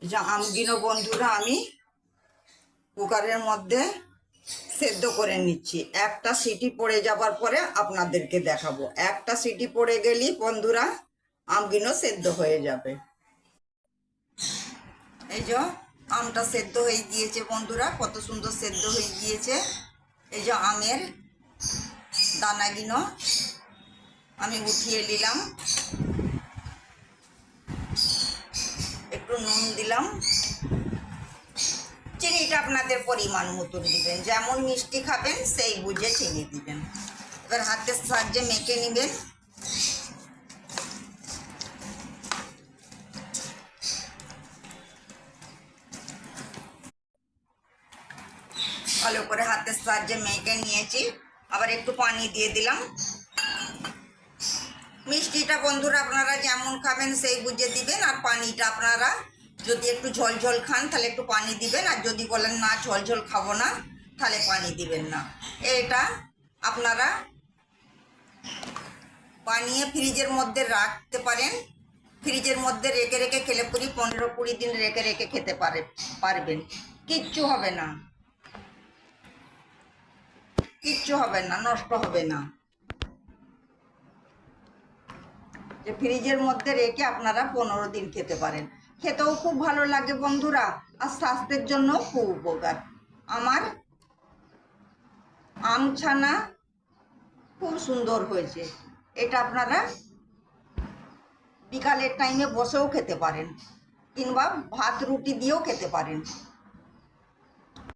এই যে আমগুলো বন্ধুরা আমি কুকারের মধ্যে সেদ্ধ করে নিচ্ছি। একটা সিটি পড়ে যাবার পরে আপনাদেরকে দেখাবো। একটা সিটি পড়ে গেলেই বন্ধুরা আমগুলো সেদ্ধ হয়ে যাবে। এই যে আমটা সেদ্ধ হয়ে গিয়েছে বন্ধুরা, কত সুন্দর সেদ্ধ হয়ে গিয়েছে। এই যে আমের দানাগুলো আমি উঠিয়ে নিলাম, একটু নুন দিলাম, চিনিটা আপনাদের পরিমাণ মতন দিবেন, যেমন মিষ্টি খাবেন সেই বুঝে চিনি দিবেন। এবার হাতের সাহায্যে মেখে নেবেন। ভালো করে হাতের সাহায্যে মেখে নিয়েছি। আবার একটু পানি দিয়ে দিলাম। মিষ্টিটা বন্ধুরা আপনারা যেমন খাবেন সেই বুঝে দিবেন। আর পানিটা আপনারা যদি একটু ঝোল ঝোল খান তাহলে একটু পানি দিবেন, আর যদি বলেন না ঝোল ঝোল খাবো না তাহলে পানি দিবেন না। এটা আপনারা বানিয়ে ফ্রিজের মধ্যে রাখতে পারেন। ফ্রিজের মধ্যে রেখে রেখে খেলে 15-20 দিন রেখে রেখে খেতে পারবেন। কিচ্ছু হবে না, কিচ্ছু হবে না, নষ্ট হবে না। যে ফ্রিজের মধ্যে রেখে আপনারা 15 দিন খেতে পারেন। খেতেও খুব ভালো লাগে বন্ধুরা, আর স্বাস্থ্যের জন্য খুব উপকার। আমার আম ছানা খুব সুন্দর হয়েছে। এটা আপনারা বিকালের টাইমে বসেও খেতে পারেন, কিংবা ভাত রুটি দিয়েও খেতে পারেন।